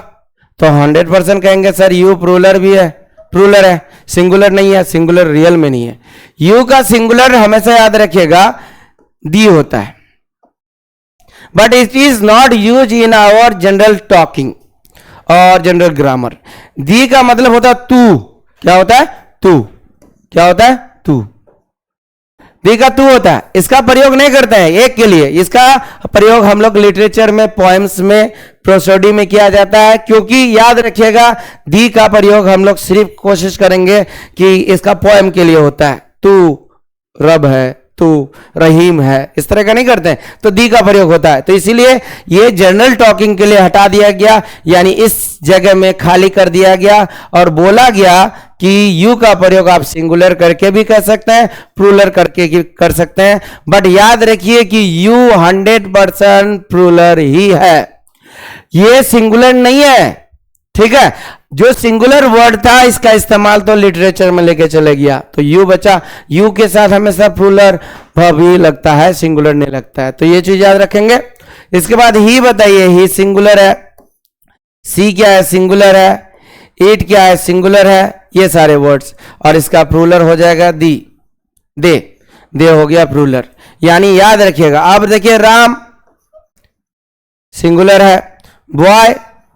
[SPEAKER 1] तो 100% कहेंगे सर यू प्लूरल भी है, प्लूरल है, सिंगुलर नहीं है, सिंगुलर रियल में नहीं है। यू का सिंगुलर हमेशा याद रखिएगा दी होता है, but it is not use in our general talking और जनरल ग्रामर। दी का मतलब होता है तू। क्या होता है? तू। क्या होता है? तू। दी का तू होता है, इसका प्रयोग नहीं करते हैं एक के लिए, इसका प्रयोग हम लोग लिटरेचर में, पोएम्स में, प्रोसोडी में किया जाता है। क्योंकि याद रखिएगा दी का प्रयोग हम लोग सिर्फ कोशिश करेंगे कि इसका पोएम के लिए होता है। तू रब है, तू रहीम है, इस तरह का नहीं करते हैं, तो दी का प्रयोग होता है। तो इसीलिए ये जनरल टॉकिंग के लिए हटा दिया गया, यानी इस जगह में खाली कर दिया गया और बोला गया कि यू का प्रयोग आप सिंगुलर करके भी कर सकते हैं, प्लूरल करके भी कर सकते हैं, बट याद रखिए कि यू 100% प्लूरल ही है, ये सिंगुलर नहीं है। ठीक है, जो सिंगुलर वर्ड था इसका इस्तेमाल तो लिटरेचर में लेके चले गया, तो यू बचा, यू के साथ हमेशा प्लूरल भी लगता है, सिंगुलर नहीं लगता है, तो ये चीज याद रखेंगे। इसके बाद ही बताइए, ही सिंगुलर है, सी क्या है? सिंगुलर है, इट क्या है? सिंगुलर है, ये सारे वर्ड्स, और इसका प्लूरल हो जाएगा दी, दे, दे हो गया प्लूरल। यानी याद रखिएगा। अब देखिए राम सिंगुलर है, बॉय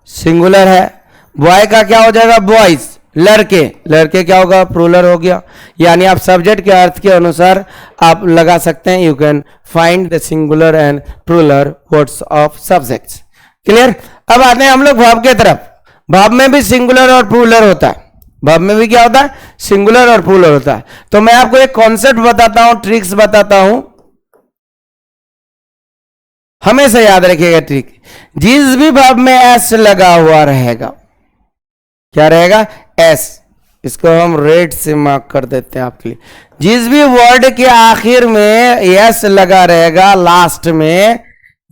[SPEAKER 1] सिंगुलर है, बॉय का क्या हो जाएगा? बॉयज, लड़के, लड़के क्या होगा? प्लूरल हो गया। यानी आप सब्जेक्ट के अर्थ के अनुसार आप लगा सकते हैं, you can find the singular and plural words of subjects. Clear? अब आते हैं हम लोग वर्ब के तरफ। वर्ब में भी सिंगुलर और प्लूरल होता है, वर्ब में भी क्या होता है? सिंगुलर और प्लूरल होता है। तो मैं आपको एक कॉन्सेप्ट बताता हूं, ट्रिक्स बताता हूं, हमेशा याद रखिएगा ट्रिक। जिस भी वर्ब में एस लगा हुआ रहेगा, क्या रहेगा? एस, इसको हम रेड से मार्क कर देते हैं आपके लिए। जिस भी वर्ड के आखिर में यस लगा रहेगा लास्ट में,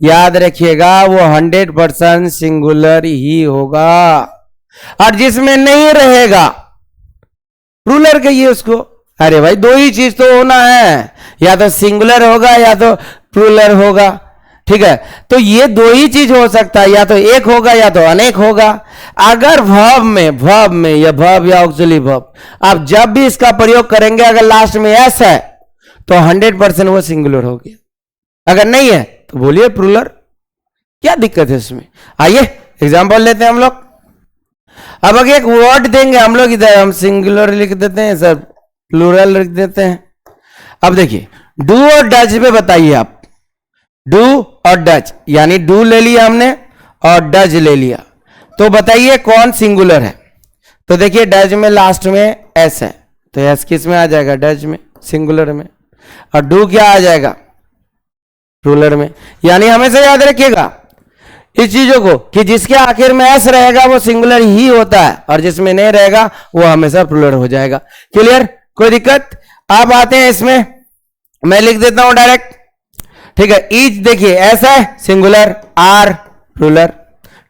[SPEAKER 1] याद रखिएगा वो 100% सिंगुलर ही होगा, और जिसमें नहीं रहेगा प्लूरल कहिए उसको। अरे भाई दो ही चीज तो होना है, या तो सिंगुलर होगा या तो प्लूरल होगा, ठीक है। तो ये दो ही चीज हो सकता है, या तो एक होगा या तो अनेक होगा। अगर वर्ब में या वर्ब या ऑक्सिलरी वर्ब आप जब भी इसका प्रयोग करेंगे, अगर लास्ट में एस है तो 100% वो सिंगुलर हो गया, अगर नहीं है तो बोलिए प्लूरल। क्या दिक्कत है इसमें? आइए एग्जांपल लेते हैं हम लोग। अब अगर एक वर्ड देंगे हम लोग, इधर हम सिंगुलर लिख देते हैं सर, प्लूरल लिख देते हैं। अब देखिए डू और डज पे बताइए आप, डू और डज, यानी डू ले लिया हमने और डज ले लिया, तो बताइए कौन सिंगुलर है। तो देखिए डज में लास्ट में एस है, तो एस किस में आ जाएगा? डज में, सिंगुलर में। और डू क्या आ जाएगा? प्लूरल में। यानी हमेशा याद रखिएगा इस चीजों को कि जिसके आखिर में एस रहेगा वो सिंगुलर ही होता है, और जिसमें नहीं रहेगा वो हमेशा प्लूरल हो जाएगा। क्लियर? कोई दिक्कत? आप आते हैं इसमें, मैं लिख देता हूं डायरेक्ट, ठीक है। ईच देखिए एस है सिंगुलर, आर प्लूरल,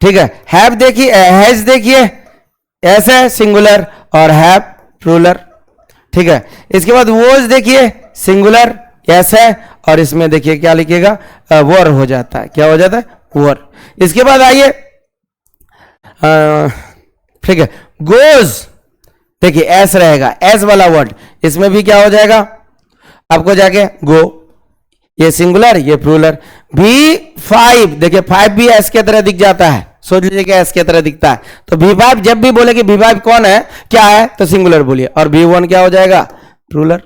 [SPEAKER 1] ठीक है। हैव देखिए, हैज देखिए एस है सिंगुलर और हैव प्लूरल, ठीक है। इसके बाद वोज देखिए सिंगुलर एस है, और इसमें देखिए क्या लिखिएगा? वर हो जाता है। क्या हो जाता है? वर। इसके बाद आइए, ठीक है, गोज देखिए एस रहेगा, एस वाला वर्ड, इसमें भी क्या हो जाएगा आपको जाके? गो, ये सिंगुलर ये प्लूरल। V5 देखिए 5 भी एस के तरह दिख जाता है, सोच लीजिए कि एस के तरह दिखता है, तो V5 जब भी बोले कि V5 कौन है क्या है तो सिंगुलर बोलिए, और V1 क्या हो जाएगा? प्लूरल।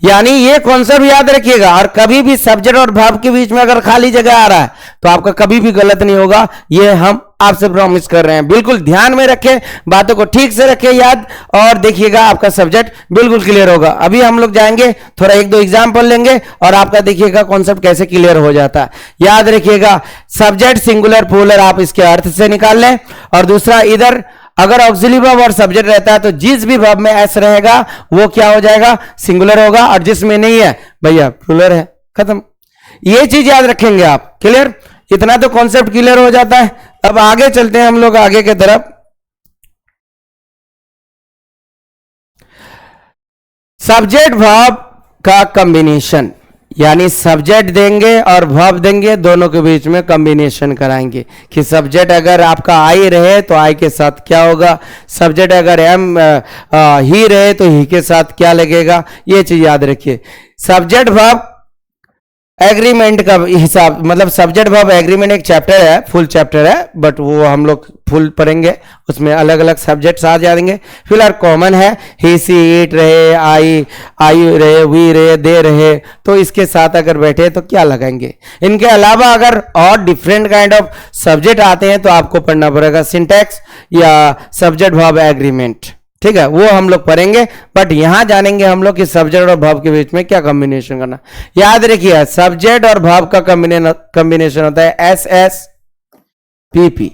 [SPEAKER 1] यानी ये कॉन्सेप्ट याद रखिएगा, और कभी भी सब्जेक्ट और वर्ब के बीच में अगर खाली जगह आ रहा है तो आपका कभी भी गलत नहीं होगा, ये हम आपसे प्रॉमिस कर रहे हैं। बिल्कुल ध्यान में रखें, बातों को ठीक से रखें याद, और देखिएगा आपका सब्जेक्ट बिल्कुल क्लियर होगा। अभी हम लोग जाएंगे थोड़ा एक दो एग्जाम्पल लेंगे और आपका देखिएगा कॉन्सेप्ट कैसे क्लियर हो जाता है। याद रखिएगा सब्जेक्ट सिंगुलर प्लूरल आप इसके अर्थ से निकाल लें, और दूसरा इधर अगर ऑक्सिलरी वर्ब और सब्जेक्ट रहता है तो जिस भी वर्ब में एस रहेगा वो क्या हो जाएगा? सिंगुलर होगा, और जिसमें नहीं है भैया प्लूरल है, खत्म। ये चीज याद रखेंगे आप। क्लियर? इतना तो कॉन्सेप्ट क्लियर हो जाता है। अब आगे चलते हैं हम लोग आगे की तरफ। सब्जेक्ट वर्ब का कॉम्बिनेशन, यानी सब्जेक्ट देंगे और वर्ब देंगे, दोनों के बीच में कॉम्बिनेशन कराएंगे कि सब्जेक्ट अगर आपका आई रहे तो आई के साथ क्या होगा, सब्जेक्ट अगर एम ही रहे तो ही के साथ क्या लगेगा, ये चीज याद रखिए। सब्जेक्ट वर्ब एग्रीमेंट का हिसाब, मतलब सब्जेक्ट वर्ब एग्रीमेंट एक चैप्टर है, फुल चैप्टर है, बट वो हम लोग फुल पढ़ेंगे, उसमें अलग अलग सब्जेक्ट्स आ जाएंगे। फिलहाल कॉमन है ही सी इट रहे, आई रहे, वी रहे, दे रहे, तो इसके साथ अगर बैठे तो क्या लगाएंगे। इनके अलावा अगर और डिफरेंट काइंड ऑफ सब्जेक्ट आते हैं तो आपको पढ़ना पड़ेगा सिंटैक्स या सब्जेक्ट वर्ब एग्रीमेंट, ठीक है, वो हम लोग पढ़ेंगे। बट यहां जानेंगे हम लोग कि सब्जेक्ट और वर्ब के बीच में क्या कॉम्बिनेशन करना। याद रखिए सब्जेक्ट और वर्ब का कॉम्बिनेशन होता है एस एस पी पी,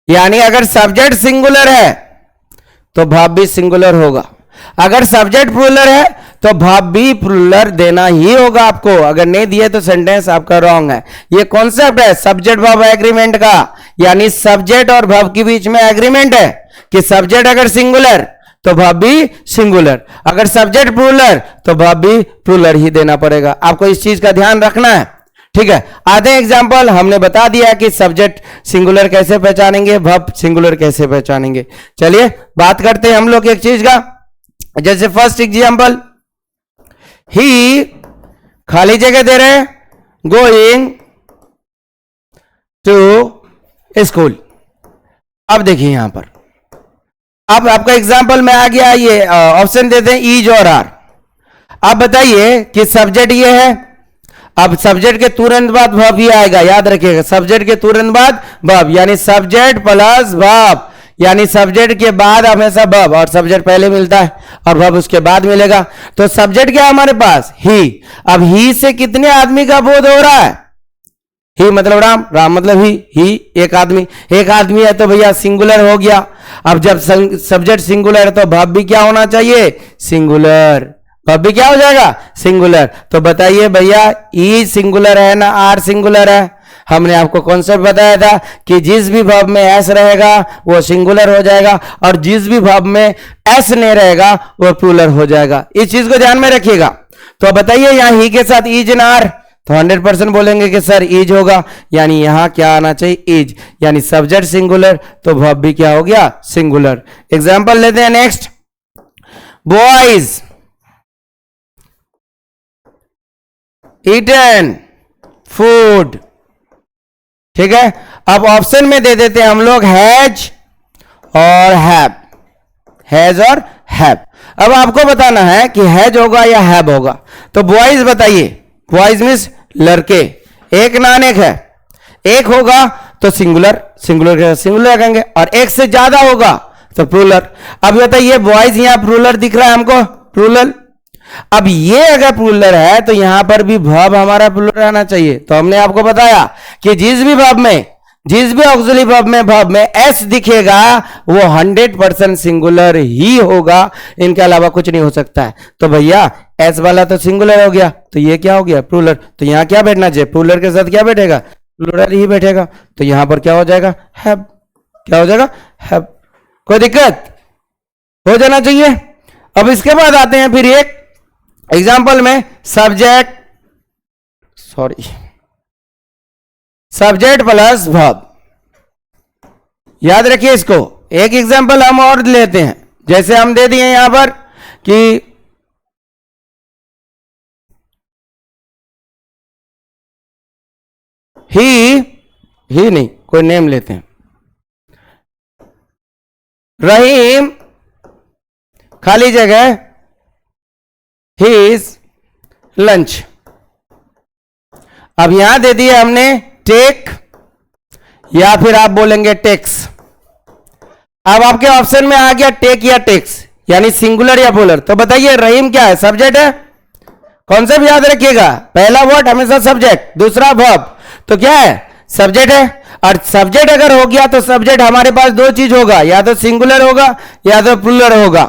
[SPEAKER 1] यानी अगर सब्जेक्ट सिंगुलर है तो वर्ब भी सिंगुलर होगा, अगर सब्जेक्ट प्लूरल है तो वर्ब भी प्लूरल देना ही होगा आपको, अगर नहीं दिए तो सेंटेंस आपका रॉन्ग है। ये कॉन्सेप्ट है सब्जेक्ट वर्ब एग्रीमेंट का, यानी सब्जेक्ट और वर्ब के बीच में एग्रीमेंट है कि सब्जेक्ट अगर सिंगुलर तो वर्ब भी सिंगुलर, अगर सब्जेक्ट प्लूरल तो वर्ब भी प्लूरल ही देना पड़ेगा। आपको इस चीज का ध्यान रखना है, ठीक है। आधे एग्जाम्पल हमने बता दिया कि सब्जेक्ट सिंगुलर कैसे पहचानेंगे, वर्ब सिंगुलर कैसे पहचानेंगे। चलिए बात करते हैं हम लोग एक चीज का, जैसे फर्स्ट एग्जाम्पल, ही खाली जगह दे रहे हैं, गोइंग टू स्कूल। अब देखिए यहां पर अब आपका एग्जाम्पल में आ गया, ये ऑप्शन देते हैं ईज और आर। अब बताइए कि सब्जेक्ट ये है, अब सब्जेक्ट के तुरंत बाद वर्ब ही आएगा, याद रखिएगा सब्जेक्ट के तुरंत बाद वर्ब, यानी सब्जेक्ट प्लस वर्ब, यानी सब्जेक्ट के बाद हमेशा वर्ब, और सब्जेक्ट पहले मिलता है और वर्ब उसके बाद मिलेगा। तो सब्जेक्ट क्या है हमारे पास? ही। अब ही से कितने आदमी का बोध हो रहा है? ही मतलब राम, राम मतलब ही एक आदमी, एक आदमी है तो भैया सिंगुलर हो गया। अब जब सब्जेक्ट सिंगुलर है तो वर्ब भी क्या होना चाहिए? सिंगुलर। वर्ब भी क्या हो जाएगा? सिंगुलर। तो बताइए भैया, इज सिंगुलर है ना आर सिंगुलर है? हमने आपको कॉन्सेप्ट बताया था कि जिस भी वर्ब में एस रहेगा वो सिंगुलर हो जाएगा, और जिस भी वर्ब में एस नहीं रहेगा वो प्लूरल हो जाएगा। इस चीज को ध्यान में रखिएगा। तो बताइए यहां ही के साथ इज एंड आर, तो 100% बोलेंगे कि सर इज होगा, यानी यहां क्या आना चाहिए? इज, यानी सब्जेक्ट सिंगुलर तो वर्ब भी क्या हो गया? सिंगुलर। एग्जांपल लेते हैं नेक्स्ट। बॉयज ईटन फूड, ठीक है। अब ऑप्शन में दे देते हैं हम लोग हैज और हैव, हैज और हैव। अब आपको बताना है कि हैज होगा या हैव होगा। तो बॉयज बताइए, बॉयज मीन्स लड़के, एक ना अनेक है, एक होगा तो सिंगुलर, सिंगुलर सिंगुलर रखेंगे, और एक से ज्यादा होगा तो प्लूरल। अब बताइए बॉयज यहां प्लूरल दिख रहा है हमको, प्लूरल। अब ये अगर प्लूरल है तो यहां पर भी वर्ब हमारा प्लूरल आना चाहिए। तो हमने आपको बताया कि जिस भी वर्ब में, जिस भी ऑक्सिलरी वर्ब में एस दिखेगा वो 100% सिंगुलर ही होगा, इनके अलावा कुछ नहीं हो सकता है। तो भैया एस वाला तो सिंगुलर हो गया, तो ये क्या हो गया? प्लूरल। तो यहां क्या बैठना चाहिए? प्लूरल के साथ क्या बैठेगा? प्लूरल ही बैठेगा। तो यहां पर क्या हो जाएगा? हैव। क्या हो जाएगा? हैव। कोई दिक्कत? हो जाना चाहिए। अब इसके बाद आते हैं फिर एक एग्जाम्पल में, सब्जेक्ट प्लस वर्ब। याद रखिए इसको। एक एग्जाम्पल हम और लेते हैं, जैसे हम दे दिए यहां पर कि ही नहीं, कोई नेम लेते हैं, रहीम खाली जगह हिज लंच। अब यहां दे दिए हमने टेक, या फिर आप बोलेंगे टेक्स। अब आपके ऑप्शन में आ गया टेक या टेक्स, यानी सिंगुलर या प्लूरल। तो बताइए रहीम क्या है? सब्जेक्ट है। कॉन्सेप्ट याद रखिएगा, पहला वर्ड हमेशा सब्जेक्ट, दूसरा वर्ब, तो क्या है? सब्जेक्ट है। और सब्जेक्ट अगर हो गया तो सब्जेक्ट हमारे पास दो चीज होगा, या तो सिंगुलर होगा या तो प्लूरल होगा।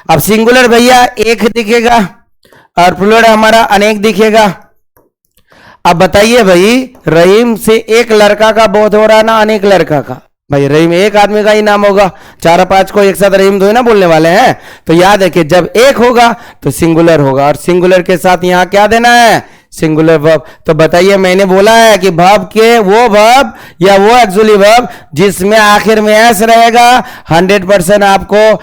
[SPEAKER 1] अब सिंगुलर भैया एक दिखेगा और प्लूरल हमारा अनेक दिखेगा। अब बताइए भाई, रहीम से एक लड़का का बोध हो रहा ना अनेक लड़का का? भाई रहीम एक आदमी का ही नाम होगा, 4-5 को एक साथ रहीम दो ना बोलने वाले हैं। तो याद है कि जब एक होगा तो सिंगुलर होगा, और सिंगुलर के साथ यहां क्या देना है? Singular verb. तो बताइए, मैंने बोला है कि वर्ब के वो वर्ब या वो एक्चुअली वर्ब जिसमें आखिर में एस रहेगा, 100% आपको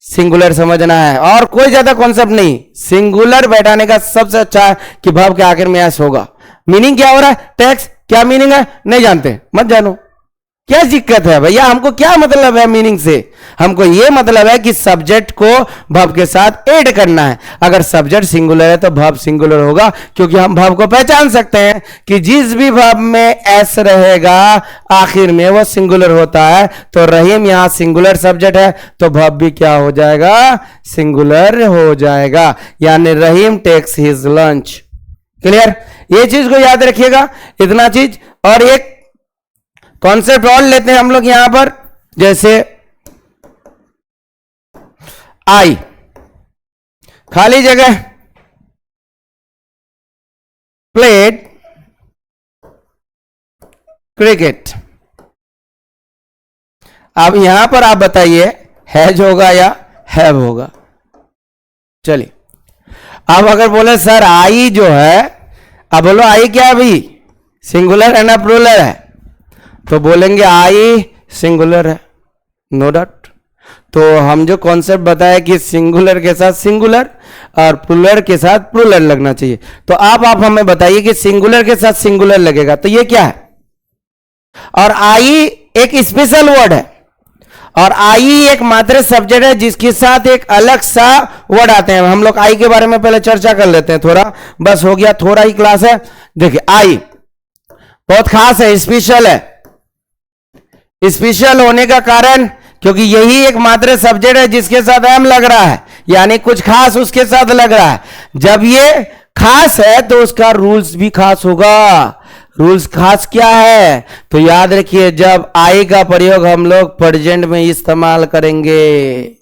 [SPEAKER 1] सिंगुलर समझना है, और कोई ज्यादा कॉन्सेप्ट नहीं। सिंगुलर बैठाने का सबसे अच्छा है कि वर्ब के आखिर में एस होगा। मीनिंग क्या हो रहा है? टेक्स्ट क्या मीनिंग है? नहीं जानते, मत जानो। क्या दिक्कत है भैया? हमको क्या मतलब है मीनिंग से? हमको यह मतलब है कि सब्जेक्ट को वर्ब के साथ ऐड करना है। अगर सब्जेक्ट सिंगुलर है तो वर्ब सिंगुलर होगा, क्योंकि हम वर्ब को पहचान सकते हैं कि जिस भी वर्ब में एस रहेगा आखिर में वो सिंगुलर होता है। तो रहीम यहां सिंगुलर सब्जेक्ट है तो वर्ब भी क्या हो जाएगा? सिंगुलर हो जाएगा, यानी रहीम टेक्स हिज लंच। क्लियर? ये चीज को याद रखिएगा, इतना चीज। और एक कॉन्सेप्ट और लेते हैं हम लोग यहां पर, जैसे आई खाली जगह प्लेड क्रिकेट। अब यहां पर आप बताइए हैज होगा या हैव होगा? चलिए, अब अगर बोले सर आई जो है, अब बोलो आई क्या है भाई? सिंगुलर है ना प्लूरल है? तो बोलेंगे आई सिंगुलर है, नो डाउट। तो हम जो कॉन्सेप्ट बताया कि सिंगुलर के साथ सिंगुलर और प्लूरल के साथ प्लूरल लगना चाहिए। तो आप हमें बताइए कि सिंगुलर के साथ सिंगुलर लगेगा तो ये क्या है? और आई एक स्पेशल वर्ड है, और आई एक मात्र सब्जेक्ट है जिसके साथ एक अलग सा वर्ड आते हैं। हम लोग आई के बारे में पहले चर्चा कर लेते हैं थोड़ा, बस हो गया, थोड़ा ही क्लास है। देखिए आई बहुत खास है, स्पेशल है। स्पेशल होने का कारण क्योंकि यही एक मात्र सब्जेक्ट है जिसके साथ एम लग रहा है, यानी कुछ खास उसके साथ लग रहा है। जब ये खास है तो उसका रूल्स भी खास होगा। रूल्स खास क्या है? तो याद रखिए, जब आई का प्रयोग हम लोग प्रेजेंट में इस्तेमाल करेंगे।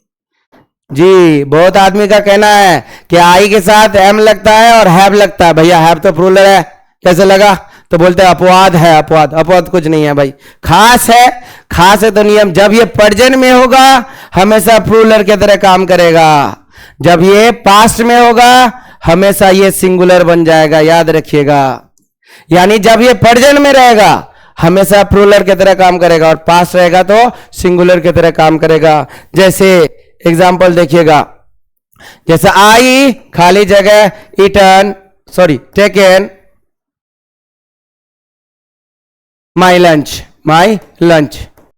[SPEAKER 1] जी, बहुत आदमी का कहना है कि आई के साथ एम लगता है और हैव लगता है। भैया हैव तो प्लूरल है, कैसे लगा? तो बोलते हैं अपवाद है। अपवाद अपवाद कुछ नहीं है भाई, खास है। खास है तो नियम, जब ये प्रेजेंट में होगा हमेशा प्लूरल की तरह काम करेगा, जब ये पास्ट में होगा हमेशा ये सिंगुलर बन जाएगा, याद रखिएगा। यानी जब ये प्रेजेंट में रहेगा हमेशा प्लूरल की तरह काम करेगा और पास्ट रहेगा तो सिंगुलर की तरह काम करेगा। जैसे एग्जाम्पल देखिएगा, जैसे आई खाली जगह eaten, sorry taken my lunch, my lunch.